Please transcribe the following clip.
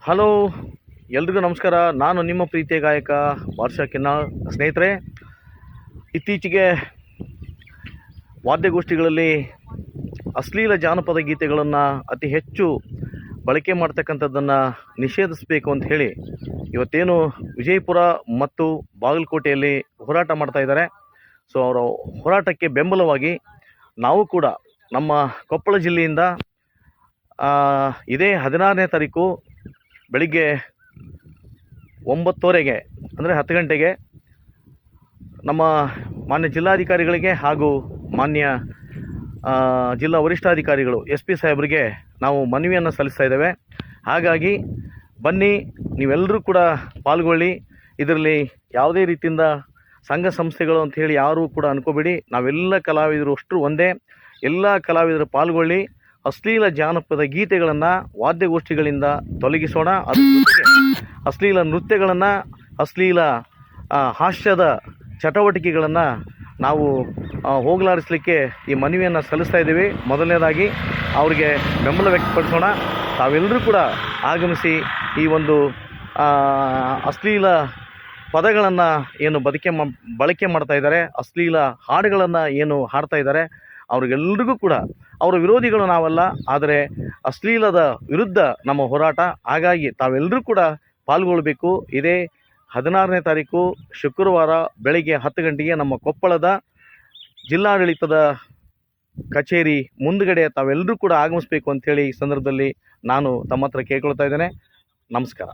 Hello, ಎಲ್ರಿಗೂ ನಮಸ್ಕಾರ. ನಾನು ನಿಮ್ಮ ಪ್ರೀತಿಯ ಗಾಯಕ ವರ್ಷ ಕಿನ್ನಾಳ್. ಸ್ನೇಹಿತರೆ, ಇತ್ತೀಚೆಗೆ ವಾದ್ಯಗೋಷ್ಠಿಗಳಲ್ಲಿ ಅಶ್ಲೀಲ ಜಾನಪದ ಗೀತೆಗಳನ್ನು ಅತಿ ಹೆಚ್ಚು ಬಳಕೆ ಮಾಡ್ತಕ್ಕಂಥದ್ದನ್ನು ನಿಷೇಧಿಸಬೇಕು ಅಂತ ಹೇಳಿ ಇವತ್ತೇನು ವಿಜಯಪುರ ಮತ್ತು ಬಾಗಲಕೋಟೆಯಲ್ಲಿ ಹೋರಾಟ ಮಾಡ್ತಾ ಇದ್ದಾರೆ. ಸೊ ಅವರ ಹೋರಾಟಕ್ಕೆ ಬೆಂಬಲವಾಗಿ ನಾವು ಕೂಡ ನಮ್ಮ ಕೊಪ್ಪಳ ಜಿಲ್ಲೆಯಿಂದ ಇದೇ 16ನೇ ತಾರೀಕು ಬೆಳಿಗ್ಗೆ 9:30 ಅಂದರೆ 10 ಗಂಟೆಗೆ ನಮ್ಮ ಮಾನ್ಯ ಜಿಲ್ಲಾಧಿಕಾರಿಗಳಿಗೆ ಹಾಗೂ ಮಾನ್ಯ ಜಿಲ್ಲಾ ವರಿಷ್ಠಾಧಿಕಾರಿಗಳು SP ಸಾಹೇಬರಿಗೆ ನಾವು ಮನವಿಯನ್ನು ಸಲ್ಲಿಸ್ತಾ ಇದ್ದೇವೆ. ಹಾಗಾಗಿ ಬನ್ನಿ, ನೀವೆಲ್ಲರೂ ಕೂಡ ಪಾಲ್ಗೊಳ್ಳಿ. ಇದರಲ್ಲಿ ಯಾವುದೇ ರೀತಿಯಿಂದ ಸಂಘ ಸಂಸ್ಥೆಗಳು ಅಂತ ಹೇಳಿ ಯಾರೂ ಕೂಡ ಅನ್ಕೋಬೇಡಿ. ನಾವೆಲ್ಲ ಕಲಾವಿದರು ಅಷ್ಟರು ಒಂದೇ. ಎಲ್ಲ ಕಲಾವಿದರು ಪಾಲ್ಗೊಳ್ಳಿ. ಅಶ್ಲೀಲ ಜಾನಪದ ಗೀತೆಗಳನ್ನು ವಾದ್ಯಗೋಷ್ಠಿಗಳಿಂದ ತೊಲಗಿಸೋಣ. ಅದ್ರ ಜೊತೆಗೆ ಅಶ್ಲೀಲ ನೃತ್ಯಗಳನ್ನು, ಅಶ್ಲೀಲ ಹಾಸ್ಯದ ಚಟುವಟಿಕೆಗಳನ್ನು ನಾವು ಹೋಗಲಾಡಿಸಲಿಕ್ಕೆ ಈ ಮನವಿಯನ್ನು ಸಲ್ಲಿಸ್ತಾ ಇದ್ದೀವಿ. ಮೊದಲನೇದಾಗಿ ಅವರಿಗೆ ಬೆಂಬಲ ವ್ಯಕ್ತಪಡಿಸೋಣ. ತಾವೆಲ್ಲರೂ ಕೂಡ ಆಗಮಿಸಿ ಈ ಒಂದು ಅಶ್ಲೀಲ ಪದಗಳನ್ನು ಏನು ಬಳಕೆ ಮಾಡ್ತಾ ಇದ್ದಾರೆ, ಅಶ್ಲೀಲ ಹಾಡುಗಳನ್ನು ಏನು ಹಾಡ್ತಾ ಇದ್ದಾರೆ, ಅವ್ರಿಗೆಲ್ರಿಗೂ ಕೂಡ ಅವರ ವಿರೋಧಿಗಳು ನಾವಲ್ಲ, ಆದರೆ ಅಶ್ಲೀಲದ ವಿರುದ್ಧ ನಮ್ಮ ಹೋರಾಟ. ಹಾಗಾಗಿ ತಾವೆಲ್ಲರೂ ಕೂಡ ಪಾಲ್ಗೊಳ್ಳಬೇಕು. ಇದೇ 16ನೇ ತಾರೀಕು ಶುಕ್ರವಾರ ಬೆಳಗ್ಗೆ 10 ಗಂಟೆಗೆ ನಮ್ಮ ಕೊಪ್ಪಳದ ಜಿಲ್ಲಾಡಳಿತದ ಕಚೇರಿ ಮುಂದುಗಡೆ ತಾವೆಲ್ಲರೂ ಕೂಡ ಆಗಮಿಸಬೇಕು ಅಂಥೇಳಿ ಈ ಸಂದರ್ಭದಲ್ಲಿ ನಾನು ತಮ್ಮ ಹತ್ರ ಕೇಳ್ಕೊಳ್ತಾ ಇದ್ದೇನೆ. ನಮಸ್ಕಾರ.